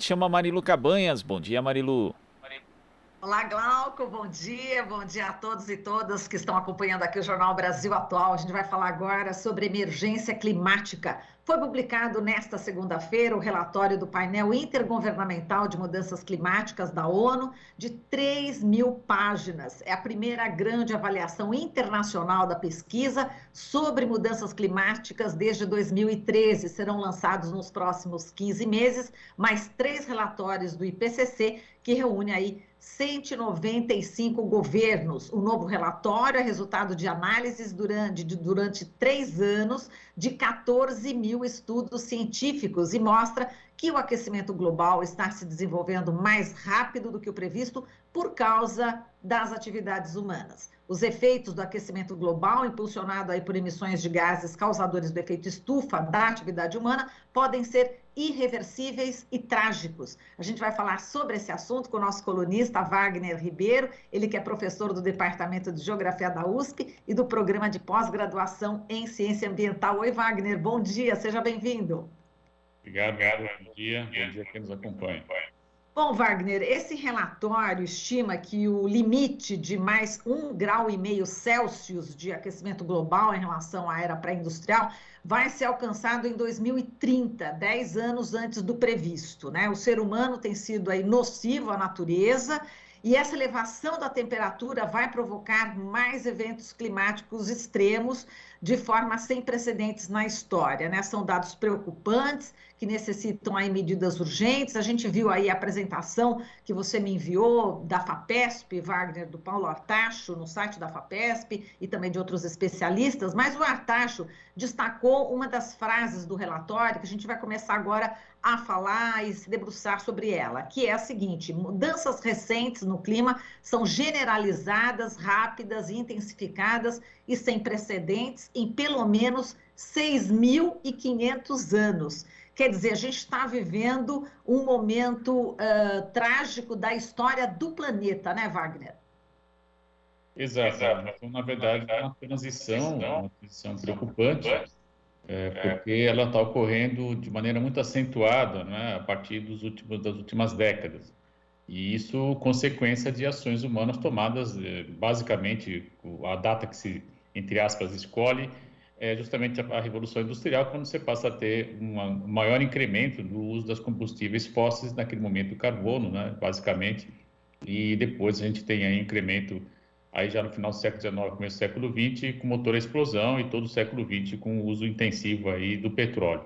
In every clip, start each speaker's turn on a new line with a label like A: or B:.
A: gente chama Marilu Cabanhas. Bom dia, Marilu.
B: Olá, Glauco, bom dia a todos e todas que estão acompanhando aqui o Jornal Brasil Atual. A gente vai falar agora sobre emergência climática. Foi publicado nesta segunda-feira o relatório do painel intergovernamental de mudanças climáticas da ONU, de 3.000 páginas. É a primeira grande avaliação internacional da pesquisa sobre mudanças climáticas desde 2013. Serão lançados nos próximos 15 meses mais 3 relatórios do IPCC, que reúne aí 195 governos. O novo relatório é resultado de análises durante 3 anos de 14.000 estudos científicos e mostra que o aquecimento global está se desenvolvendo mais rápido do que o previsto por causa das atividades humanas. Os efeitos do aquecimento global, impulsionado aí por emissões de gases causadores do efeito estufa da atividade humana, podem ser irreversíveis e trágicos. A gente vai falar sobre esse assunto com o nosso colunista Wagner Ribeiro, ele que é professor do Departamento de Geografia da USP e do Programa de Pós-Graduação em Ciência Ambiental. Oi, Wagner, bom dia, seja bem-vindo.
C: Obrigado, bom dia a quem nos acompanha.
B: Bom, Wagner, esse relatório estima que o limite de mais 1,5 graus de aquecimento global em relação à era pré-industrial vai ser alcançado em 2030, 10 anos antes do previsto, né? O ser humano tem sido aí nocivo à natureza e essa elevação da temperatura vai provocar mais eventos climáticos extremos de forma sem precedentes na história, né? São dados preocupantes que necessitam aí medidas urgentes. A gente viu aí a apresentação que você me enviou da FAPESP, Wagner, do Paulo Artacho, no site da FAPESP e também de outros especialistas, mas o Artacho destacou uma das frases do relatório que a gente vai começar agora a falar e se debruçar sobre ela, que é a seguinte: mudanças recentes no clima são generalizadas, rápidas, intensificadas e sem precedentes em pelo menos 6.500 anos. Quer dizer, a gente está vivendo um momento trágico da história do planeta, né, Wagner?
C: Exato. Então, na verdade, é uma transição preocupante, porque ela está ocorrendo de maneira muito acentuada, né, a partir das últimas décadas. E isso consequência de ações humanas tomadas, basicamente, a data que se, entre aspas, escolhe é justamente a Revolução Industrial, quando você passa a ter um maior incremento do uso das combustíveis fósseis, naquele momento o carbono, né, basicamente, e depois a gente tem aí incremento, aí já no final do século XIX, começo do século XX, com motor a explosão, e todo o século XX com o uso intensivo aí do petróleo,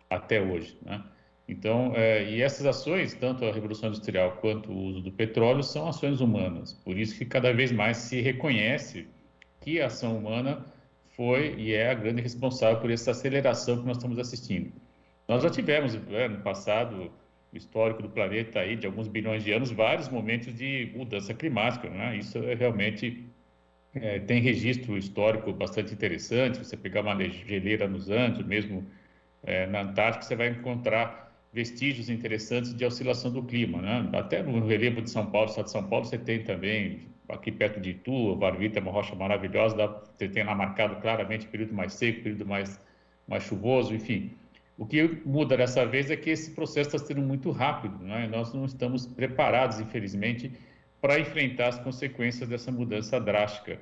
C: até hoje, né? Então, e essas ações, tanto a Revolução Industrial quanto o uso do petróleo, são ações humanas. Por isso que cada vez mais se reconhece que a ação humana foi e é a grande responsável por essa aceleração que nós estamos assistindo. Nós já tivemos, no passado, o histórico do planeta aí, de alguns bilhões de anos, vários momentos de mudança climática, né? Isso realmente tem registro histórico bastante interessante. Você pegar uma geleira nos Andes, mesmo na Antártica, você vai encontrar vestígios interessantes de oscilação do clima, né? Até no relevo de São Paulo, estado de São Paulo, você tem também, aqui perto de Itu, Varvita é uma rocha maravilhosa, você tem lá marcado claramente período mais seco, período mais chuvoso, enfim. O que muda dessa vez é que esse processo está sendo muito rápido, né? Nós não estamos preparados, infelizmente, para enfrentar as consequências dessa mudança drástica.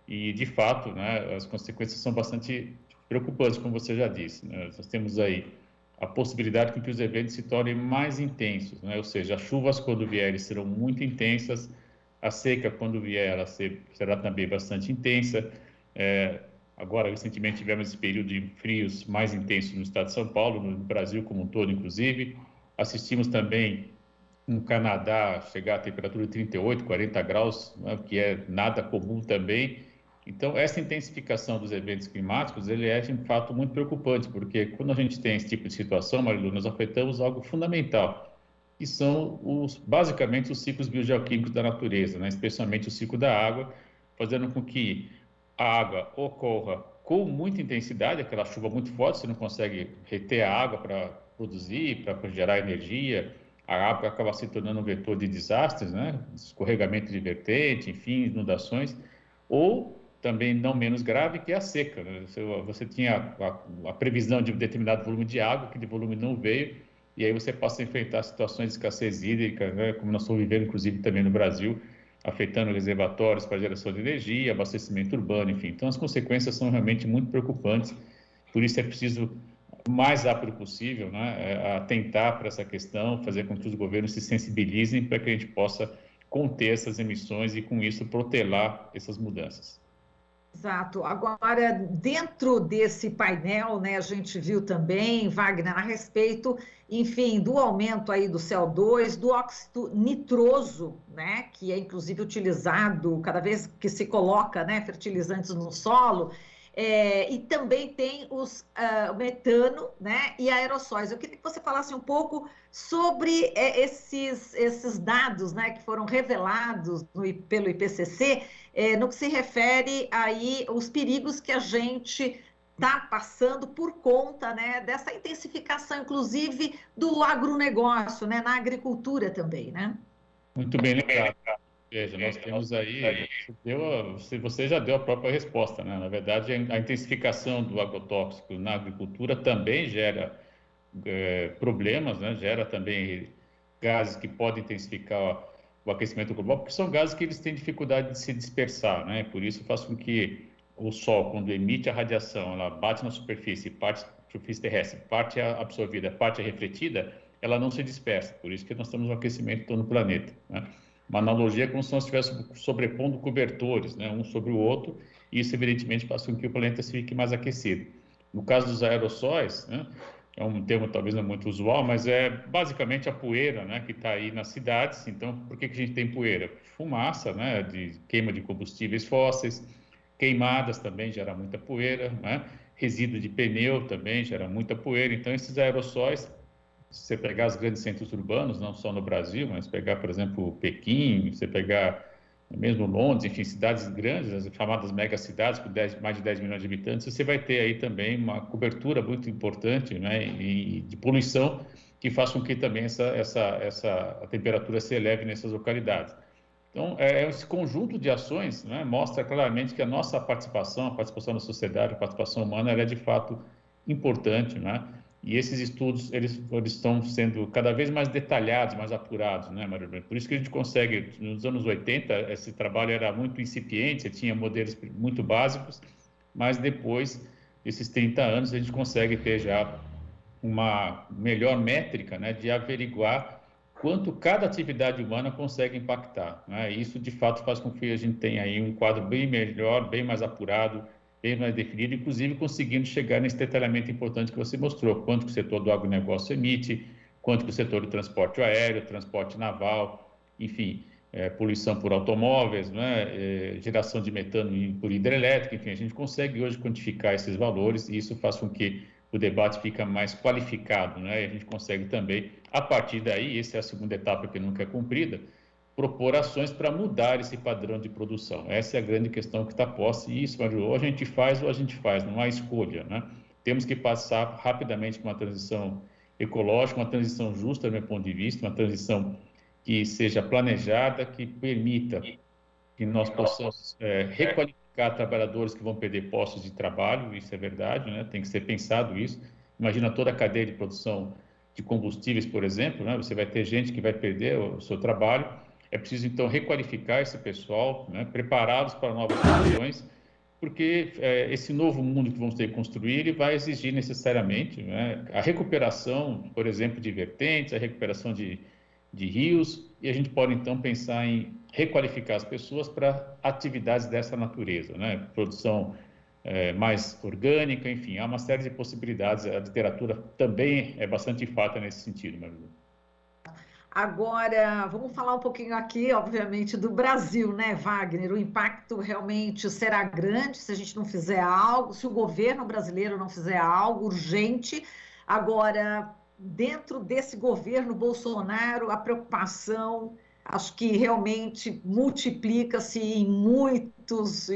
C: E, de fato, né, as consequências são bastante preocupantes, como você já disse, né? Nós temos aí a possibilidade de que os eventos se tornem mais intensos, né? Ou seja, as chuvas, quando vierem, serão muito intensas, a seca, quando vier, ela será também bastante intensa. Agora, recentemente, tivemos esse período de frios mais intensos no estado de São Paulo, no Brasil como um todo, inclusive. Assistimos também no Canadá chegar a temperatura de 38, 40 graus, né, que é nada comum também. Então, essa intensificação dos eventos climáticos, ele é, de fato, muito preocupante, porque quando a gente tem esse tipo de situação, Marilu, nós afetamos algo fundamental, que são, basicamente, os ciclos biogeoquímicos da natureza, né? Especialmente o ciclo da água, fazendo com que a água ocorra com muita intensidade, aquela chuva muito forte, você não consegue reter a água para produzir, para gerar energia, a água acaba se tornando um vetor de desastres, né? Escorregamento de vertente, enfim, inundações, ou também não menos grave, que é a seca, né? Você tinha a previsão de um determinado volume de água, que de volume não veio, e aí você passa a enfrentar situações de escassez hídrica, né, como nós estamos vivendo, inclusive, também no Brasil, afetando reservatórios para geração de energia, abastecimento urbano, enfim. Então, as consequências são realmente muito preocupantes, por isso é preciso, o mais rápido possível, né, atentar para essa questão, fazer com que os governos se sensibilizem para que a gente possa conter essas emissões e, com isso, protelar essas mudanças.
B: Exato. Agora, dentro desse painel, né, a gente viu também, Wagner, a respeito, enfim, do aumento aí do CO2, do óxido nitroso, né, que é inclusive utilizado cada vez que se coloca, né, fertilizantes no solo, e também tem o metano, né, e aerossóis. Eu queria que você falasse um pouco sobre esses dados, né, que foram revelados pelo IPCC, no que se refere aí aos perigos que a gente está passando por conta, né, dessa intensificação, inclusive, do agronegócio, né, na agricultura também, né?
C: Muito bem lembrado. Veja, nós temos aí, você já deu a própria resposta, né? Na verdade, a intensificação do agrotóxico na agricultura também gera problemas, né? Gera também gases que podem intensificar o aquecimento global, porque são gases que eles têm dificuldade de se dispersar, né? Por isso faz com que o Sol, quando emite a radiação, ela bate na superfície, parte superfície terrestre, parte é absorvida, parte é refletida, ela não se dispersa. Por isso que nós temos um aquecimento em todo o planeta, né? Uma analogia é como se nós estivéssemos sobrepondo cobertores, né, um sobre o outro, e isso, evidentemente, faz com que o planeta se fique mais aquecido. No caso dos aerossóis, né, é um termo talvez não muito usual, mas é basicamente a poeira, né, que está aí nas cidades. Então, por que a gente tem poeira? Fumaça, né, de queima de combustíveis fósseis, queimadas também gera muita poeira, né, resíduo de pneu também gera muita poeira. Então, esses aerossóis, se você pegar os grandes centros urbanos, não só no Brasil, mas pegar, por exemplo, Pequim, você pegar mesmo Londres, enfim, cidades grandes, as chamadas megacidades, com mais de 10 milhões de habitantes, você vai ter aí também uma cobertura muito importante, né, e de poluição que faz com que também a temperatura se eleve nessas localidades. Então, esse conjunto de ações, né, mostra claramente que a nossa participação, a participação da sociedade, a participação humana, ela é de fato importante, né? E esses estudos, eles estão sendo cada vez mais detalhados, mais apurados, né, Maria Helena? Por isso que a gente consegue, nos anos 80, esse trabalho era muito incipiente, você tinha modelos muito básicos, mas depois desses 30 anos, a gente consegue ter já uma melhor métrica, né, de averiguar quanto cada atividade humana consegue impactar, né? Isso, de fato, faz com que a gente tenha aí um quadro bem melhor, bem mais apurado, bem mais definido, inclusive conseguindo chegar nesse detalhamento importante que você mostrou, quanto que o setor do agronegócio emite, quanto que o setor do transporte aéreo, transporte naval, enfim, poluição por automóveis, né, geração de metano por hidrelétrica, enfim, a gente consegue hoje quantificar esses valores e isso faz com que o debate fica mais qualificado, né, e a gente consegue também, a partir daí, essa é a segunda etapa que nunca é cumprida, propor ações para mudar esse padrão de produção. Essa é a grande questão que está posta. E isso, ou a gente faz ou a gente faz, não há escolha, né? Temos que passar rapidamente para uma transição ecológica, uma transição justa, do meu ponto de vista, uma transição que seja planejada, que permita que nós possamos requalificar trabalhadores que vão perder postos de trabalho, isso é verdade, né? Tem que ser pensado isso. Imagina toda a cadeia de produção de combustíveis, por exemplo, né? Você vai ter gente que vai perder o seu trabalho. É preciso, então, requalificar esse pessoal, né? Prepará-los para novas funções, porque esse novo mundo que vamos ter que construir, ele vai exigir necessariamente, né, a recuperação, por exemplo, de vertentes, a recuperação de rios, e a gente pode, então, pensar em requalificar as pessoas para atividades dessa natureza, né? Produção mais orgânica, enfim, há uma série de possibilidades. A literatura também é bastante farta nesse sentido, Marilu.
B: Agora, vamos falar um pouquinho aqui, obviamente, do Brasil, né, Wagner? O impacto realmente será grande se a gente não fizer algo, se o governo brasileiro não fizer algo urgente. Agora, dentro desse governo Bolsonaro, a preocupação, acho que realmente multiplica-se em muitos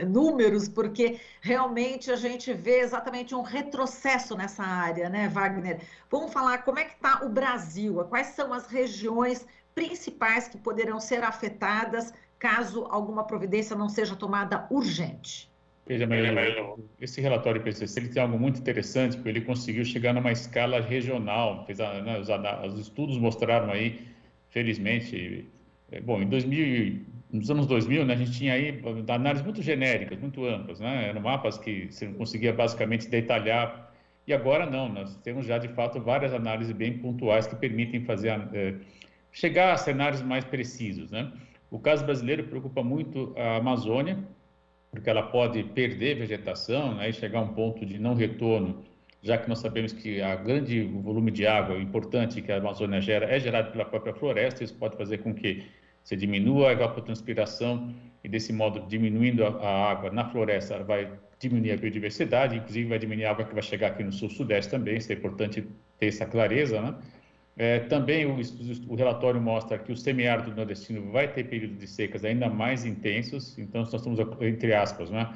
B: números, porque realmente a gente vê exatamente um retrocesso nessa área, né, Wagner? Vamos falar como é que está o Brasil, quais são as regiões principais que poderão ser afetadas caso alguma providência não seja tomada urgente.
C: Veja, Marilu, esse relatório IPCC ele tem algo muito interessante, porque ele conseguiu chegar numa escala regional. Os estudos mostraram aí, felizmente, bom, nos anos 2000, né, a gente tinha aí análises muito genéricas, muito amplas, né? Eram mapas que você não conseguia basicamente detalhar. E agora não, nós temos já de fato várias análises bem pontuais que permitem chegar a cenários mais precisos, né? O caso brasileiro preocupa muito a Amazônia, porque ela pode perder vegetação, né, e chegar a um ponto de não retorno, já que nós sabemos que a grande volume de água importante que a Amazônia gera é gerado pela própria floresta. Isso pode fazer com que você diminua a evapotranspiração e, desse modo, diminuindo a água na floresta, ela vai diminuir a biodiversidade, inclusive vai diminuir a água que vai chegar aqui no sul-sudeste também. Isso é importante ter essa clareza, né? Também o relatório mostra que o semiárido nordestino vai ter períodos de secas ainda mais intensos. Então, nós estamos, entre aspas, né,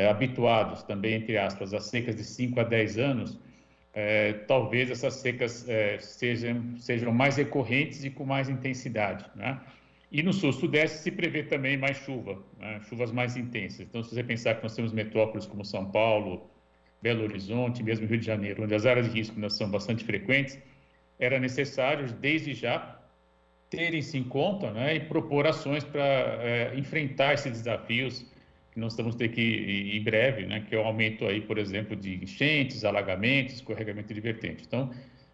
C: habituados também, entre aspas, a secas de 5 a 10 anos. Talvez essas secas sejam mais recorrentes e com mais intensidade, né? E no sul-sudeste se prevê também mais chuva, né? Chuvas mais intensas. Então, se você pensar que nós temos metrópoles como São Paulo, Belo Horizonte, mesmo Rio de Janeiro, onde as áreas de risco são bastante frequentes, era necessário, desde já, terem-se em conta, né, e propor ações para enfrentar esses desafios que nós vamos ter que ir em breve, né, que é o aumento aí, por exemplo, de enchentes, alagamentos, escorregamento de vertente. Então,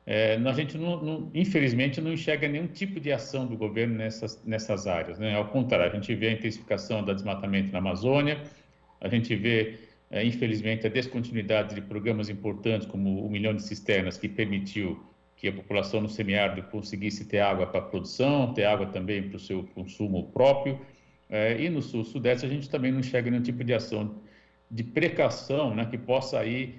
C: a gente, infelizmente, não enxerga nenhum tipo de ação do governo nessas áreas, né? Ao contrário, a gente vê a intensificação do desmatamento na Amazônia, a gente vê, infelizmente, a descontinuidade de programas importantes, como o Milhão de Cisternas, que permitiu que a população no semiárido conseguisse ter água para a produção, ter água também para o seu consumo próprio. E no sul-sudeste a gente também não enxerga nenhum tipo de ação de precaução, né, que possa aí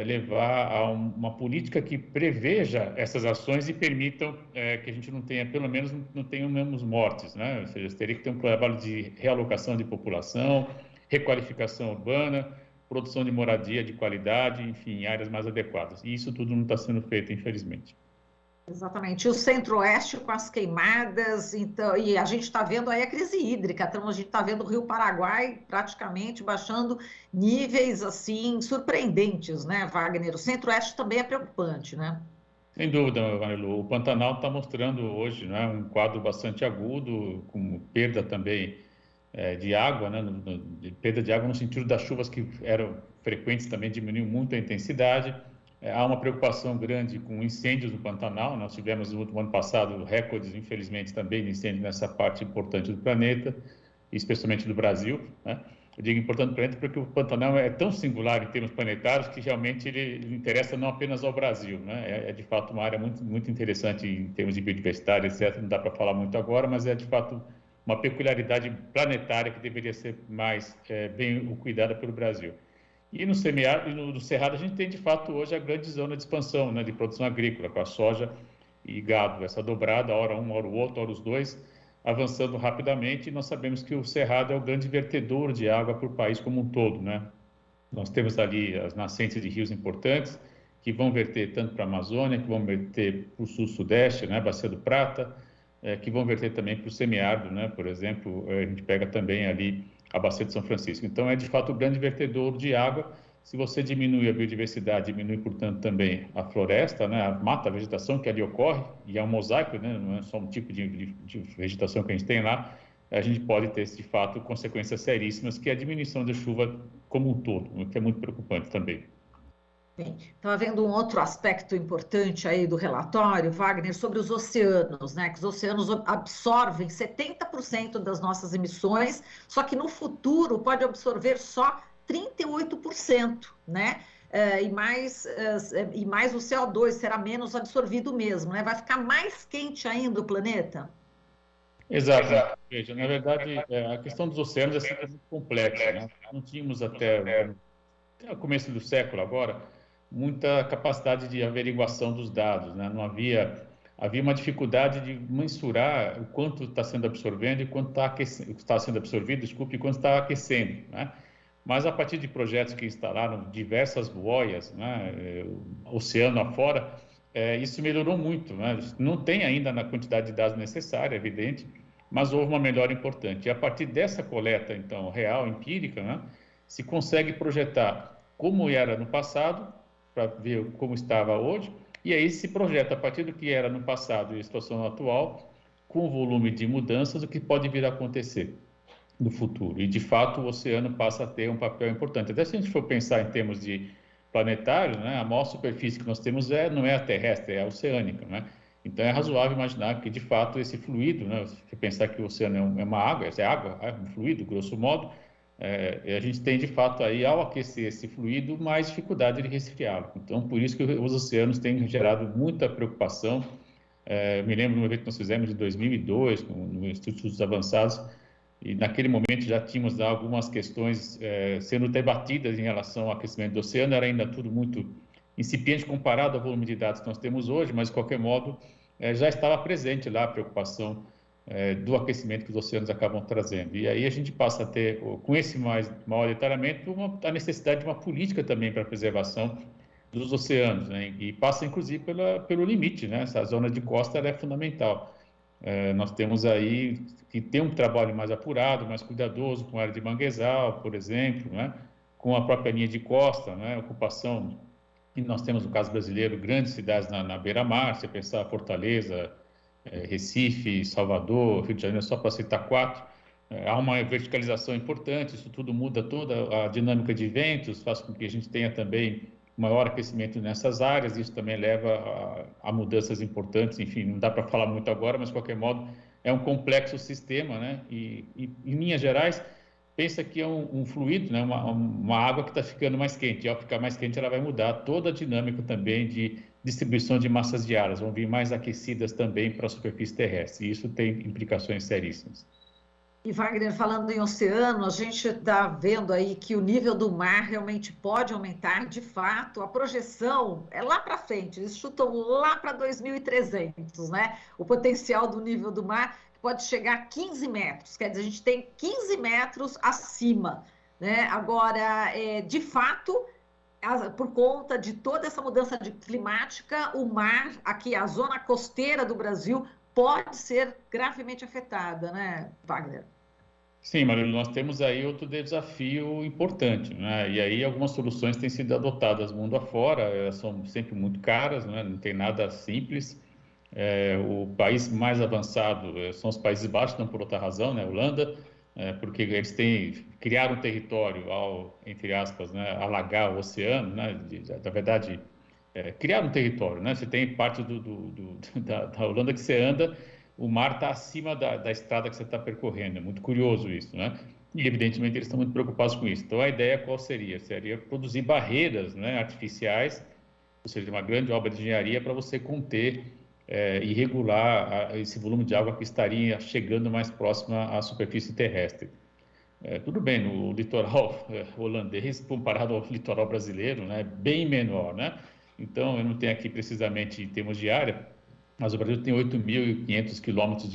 C: levar a uma política que preveja essas ações e permitam que a gente não tenha, pelo menos, não tenhamos mortes, né? Ou seja, teria que ter um trabalho de realocação de população, requalificação urbana, produção de moradia de qualidade, enfim, em áreas mais adequadas. E isso tudo não está sendo feito, infelizmente.
B: Exatamente. E o Centro-Oeste com as queimadas, então, e a gente está vendo aí a crise hídrica, então a gente está vendo o Rio Paraguai praticamente baixando níveis assim surpreendentes, né, Wagner? O Centro-Oeste também é preocupante, né?
C: Sem dúvida, Marilu. O Pantanal está mostrando hoje, né, um quadro bastante agudo, com perda também de água, né, de perda de água no sentido das chuvas que eram frequentes também diminuiu muito a intensidade. Há uma preocupação grande com incêndios no Pantanal. Nós tivemos no último ano passado recordes, infelizmente, também de incêndios nessa parte importante do planeta, especialmente do Brasil, né? Eu digo importante do planeta porque o Pantanal é tão singular em termos planetários que realmente ele interessa não apenas ao Brasil, né? De fato uma área muito, muito interessante em termos de biodiversidade, etc. Não dá para falar muito agora, mas é de fato uma peculiaridade planetária que deveria ser mais bem cuidada pelo Brasil. E no semiárido e no cerrado a gente tem de fato hoje a grande zona de expansão, né, de produção agrícola, com a soja e gado, essa dobrada, hora um, hora o outro, hora os dois, avançando rapidamente. E nós sabemos que o cerrado é o grande vertedor de água para o país como um todo, né? Nós temos ali as nascentes de rios importantes que vão verter tanto para a Amazônia, que vão verter para o sul-sudeste, né, Bacia do Prata, que vão verter também para o semiárido, né? Por exemplo, a gente pega também ali a Bacia de São Francisco. Então, é de fato o grande vertedor de água. Se você diminui a biodiversidade, diminui, portanto, também a floresta, né, a mata, a vegetação que ali ocorre, e é um mosaico, né, não é só um tipo de vegetação que a gente tem lá, a gente pode ter, de fato, consequências seríssimas, que é a diminuição da chuva como um todo, o que é muito preocupante também.
B: Bem, então, havendo um outro aspecto importante aí do relatório, Wagner, sobre os oceanos, né? Que os oceanos absorvem 70% das nossas emissões, só que no futuro pode absorver só 38%, né? E mais o CO2 será menos absorvido mesmo, né? Vai ficar mais quente ainda o planeta?
C: Exato. Veja, na verdade, a questão dos oceanos é sempre muito complexa, né? Não tínhamos até o começo do século agora muita capacidade de averiguação dos dados, né? Não havia uma dificuldade de mensurar o quanto está sendo absorvendo e quanto está sendo absorvido, desculpe, e quanto está aquecendo, né? Mas a partir de projetos que instalaram diversas boias, né, oceano afora, isso melhorou muito, né? Não tem ainda na quantidade de dados necessária, é evidente, mas houve uma melhora importante. E a partir dessa coleta, então, real, empírica, né, se consegue projetar como era no passado, para ver como estava hoje, e aí se projeta a partir do que era no passado e a situação atual, com o volume de mudanças, o que pode vir a acontecer no futuro. E, de fato, o oceano passa a ter um papel importante. Até se a gente for pensar em termos de planetário, né, a maior superfície que nós temos não é a terrestre, é a oceânica, né? Então, é razoável imaginar que, de fato, esse fluido, né, se pensar que o oceano é uma água, é água, é um fluido, grosso modo, a gente tem, de fato, aí, ao aquecer esse fluido, mais dificuldade de resfriá-lo. Então, por isso que os oceanos têm gerado muita preocupação. Me lembro de um evento que nós fizemos em 2002, no Instituto de Estudos Avançados, e naquele momento já tínhamos algumas questões sendo debatidas em relação ao aquecimento do oceano, era ainda tudo muito incipiente comparado ao volume de dados que nós temos hoje, mas, de qualquer modo, já estava presente lá a preocupação do aquecimento que os oceanos acabam trazendo. E aí a gente passa a ter, com esse maior detalhamento, a necessidade de uma política também para a preservação dos oceanos, né? E passa, inclusive, pelo limite, né? Essa zona de costa ela é fundamental. Nós temos aí que ter um trabalho mais apurado, mais cuidadoso com a área de manguezal, por exemplo, né? Com a própria linha de costa, né? Ocupação, e nós temos, no caso brasileiro, grandes cidades na beira-mar, se pensar Fortaleza, Recife, Salvador, Rio de Janeiro, só para citar quatro. Há uma verticalização importante, isso tudo muda toda a dinâmica de ventos, faz com que a gente tenha também maior aquecimento nessas áreas, isso também leva a mudanças importantes, enfim, não dá para falar muito agora, mas, de qualquer modo, é um complexo sistema, né? E em linhas gerais, pensa que é um fluido, né? Uma água que está ficando mais quente, e ao ficar mais quente ela vai mudar toda a dinâmica também de distribuição de massas de ar, vão vir mais aquecidas também para a superfície terrestre, e isso tem implicações seríssimas.
B: E Wagner, falando em oceano, a gente está vendo aí que o nível do mar realmente pode aumentar, de fato, a projeção é lá para frente, eles chutam lá para 2.300, né? O potencial do nível do mar pode chegar a 15 metros, quer dizer, a gente tem 15 metros acima, né? Agora, de fato, por conta de toda essa mudança climática, o mar, aqui, a zona costeira do Brasil, pode ser gravemente afetada, né, Wagner?
C: Sim, Marilu, nós temos aí outro desafio importante, né? E aí algumas soluções têm sido adotadas mundo afora, elas são sempre muito caras, né? Não tem nada simples. O país mais avançado são os Países Baixos, não por outra razão, né? Holanda, porque eles criaram um território ao, entre aspas, né, alagar o oceano, né? Na verdade, criaram um território, né? Você tem parte da Holanda que você anda, o mar está acima da estrada que você está percorrendo. É muito curioso isso, né? E, evidentemente, eles estão muito preocupados com isso. Então, a ideia qual seria? Seria produzir barreiras, né, artificiais, ou seja, uma grande obra de engenharia para você conter e regular esse volume de água que estaria chegando mais próximo à superfície terrestre. Tudo bem, no litoral holandês, comparado ao litoral brasileiro, né, bem menor, né? Então, eu não tenho aqui precisamente em termos de área, mas o Brasil tem 8.500 quilômetros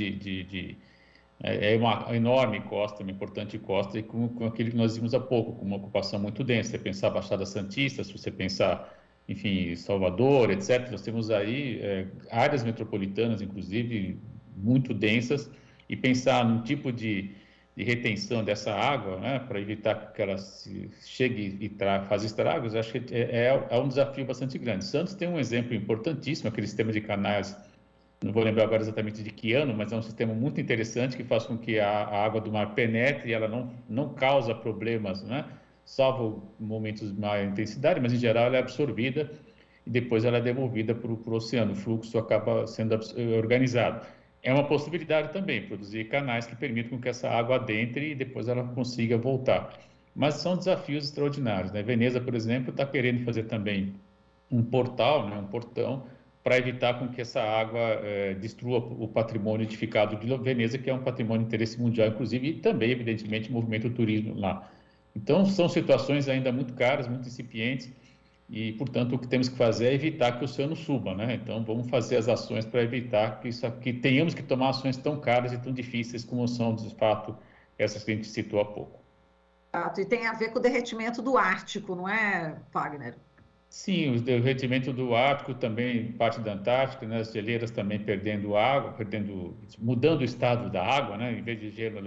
C: é uma enorme costa, uma importante costa, e com aquilo que nós vimos há pouco, com uma ocupação muito densa. Se você pensar a Baixada Santista, se você pensar, enfim, Salvador, etc., nós temos aí áreas metropolitanas, inclusive, muito densas, e pensar num tipo de retenção dessa água, né, para evitar que ela chegue e faça estragos, acho que é um desafio bastante grande. Santos tem um exemplo importantíssimo, aquele sistema de canais, não vou lembrar agora exatamente de que ano, mas é um sistema muito interessante que faz com que a água do mar penetre e ela não causa problemas, né? Salvo momentos de maior intensidade, mas em geral ela é absorvida e depois ela é devolvida para o oceano, o fluxo acaba sendo organizado. É uma possibilidade também, produzir canais que permitam que essa água adentre e depois ela consiga voltar. Mas são desafios extraordinários, né? Veneza, por exemplo, está querendo fazer também um portal, né, um portão, para evitar com que essa água destrua o patrimônio edificado de Veneza, que é um patrimônio de interesse mundial, inclusive, e também, evidentemente, movimenta o turismo lá. Então, são situações ainda muito caras, muito incipientes, e, portanto, o que temos que fazer é evitar que o oceano suba, né? Então, vamos fazer as ações para evitar que tenhamos que tomar ações tão caras e tão difíceis como são, de fato, essas que a gente citou há pouco.
B: E tem a ver com o derretimento do Ártico, não é, Wagner?
C: Sim, o derretimento do Ártico também, parte da Antártica, né? As geleiras também perdendo água, mudando o estado da água, né? Em vez de gelo,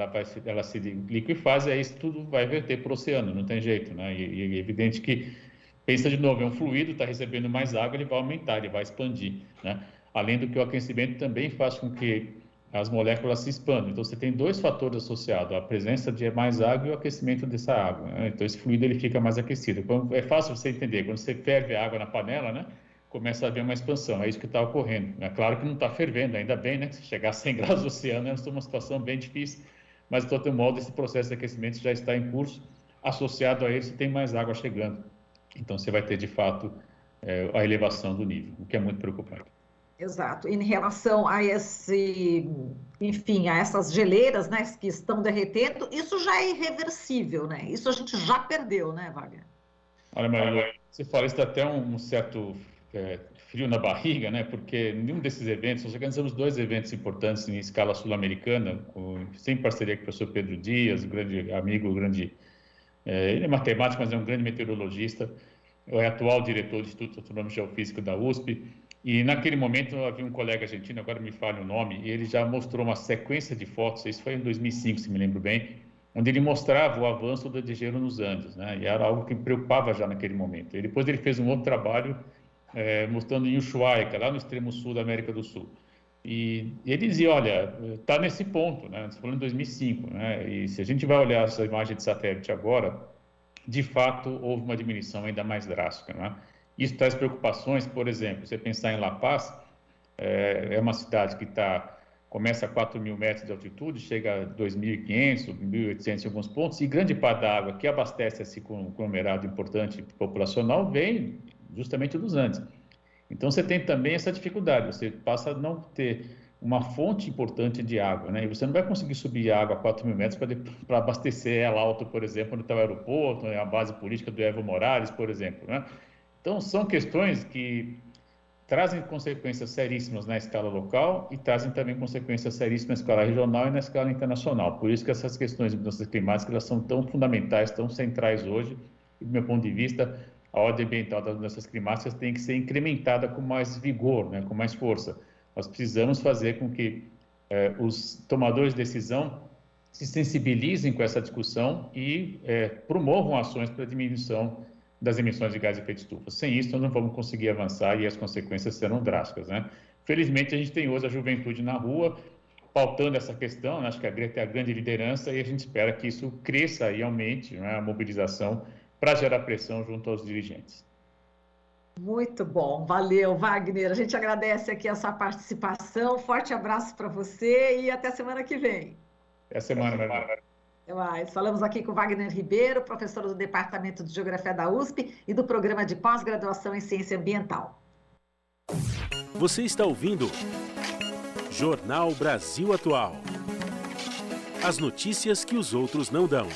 C: ela se liquefaz, e aí isso tudo vai verter para o oceano, não tem jeito, né? E é evidente que, pensa de novo, é um fluido, está recebendo mais água, ele vai aumentar, ele vai expandir, né? Além do que o aquecimento também faz com que as moléculas se expandem. Então, você tem dois fatores associados, a presença de mais água e o aquecimento dessa água, né? Então, esse fluido ele fica mais aquecido. Então, é fácil você entender, quando você ferve a água na panela, né, começa a haver uma expansão, é isso que está ocorrendo. É claro que não está fervendo, ainda bem, né? Se chegar a 100 graus no oceano, é uma situação bem difícil, mas, de todo modo, esse processo de aquecimento já está em curso, associado a ele, você tem mais água chegando. Então, você vai ter, de fato, a elevação do nível, o que é muito preocupante.
B: Exato. Em relação a enfim, a essas geleiras, né, que estão derretendo, isso já é irreversível, né? Isso a gente já perdeu, né, Wagner?
C: Olha, Marilu, você fala isso dá até um certo frio na barriga, né? Porque nenhum desses eventos, nós organizamos 2 eventos importantes em escala sul-americana, sem parceria com o professor Pedro Dias, um grande amigo, ele é matemático, mas é um grande meteorologista, é atual diretor do Instituto Astronômico e Geofísico da USP, e naquele momento havia um colega argentino, agora me falha o nome, e ele já mostrou uma sequência de fotos, isso foi em 2005, se me lembro bem, onde ele mostrava o avanço do degelo nos Andes, né? E era algo que me preocupava já naquele momento. E depois ele fez um outro trabalho mostrando em Ushuaia, que é lá no extremo sul da América do Sul. E ele dizia, olha, está nesse ponto, né? Você falou em 2005, né? E se a gente vai olhar essa imagem de satélite agora, de fato, houve uma diminuição ainda mais drástica, né? Isso traz preocupações, por exemplo, você pensar em La Paz, é uma cidade que começa a 4.000 metros de altitude, chega a 2.500, 1.800 em alguns pontos, e grande parte da água que abastece esse conglomerado importante populacional vem justamente dos Andes. Então, você tem também essa dificuldade, você passa a não ter uma fonte importante de água, né? E você não vai conseguir subir a água a 4.000 metros para abastecer ela alto, por exemplo, onde está o aeroporto, a base política do Evo Morales, por exemplo, né? Então, são questões que trazem consequências seríssimas na escala local e trazem também consequências seríssimas na escala regional e na escala internacional. Por isso que essas questões de mudanças climáticas elas são tão fundamentais, tão centrais hoje. E, do meu ponto de vista, a ordem ambiental das mudanças climáticas tem que ser incrementada com mais vigor, né, com mais força. Nós precisamos fazer com que os tomadores de decisão se sensibilizem com essa discussão e promovam ações para a diminuição das emissões de gás de efeito estufa. Sem isso, nós não vamos conseguir avançar e as consequências serão drásticas, né? Felizmente, a gente tem hoje a juventude na rua, pautando essa questão, né? Acho que a Greta é a grande liderança e a gente espera que isso cresça e aumente, né, a mobilização para gerar pressão junto aos dirigentes.
B: Muito bom, valeu, Wagner. A gente agradece aqui a sua participação. Forte abraço para você e até semana que vem.
C: Até semana, Maria.
B: Até mais. Falamos aqui com Wagner Ribeiro, professor do Departamento de Geografia da USP e do Programa de Pós-Graduação em Ciência Ambiental.
D: Você está ouvindo Jornal Brasil Atual. As notícias que os outros não dão.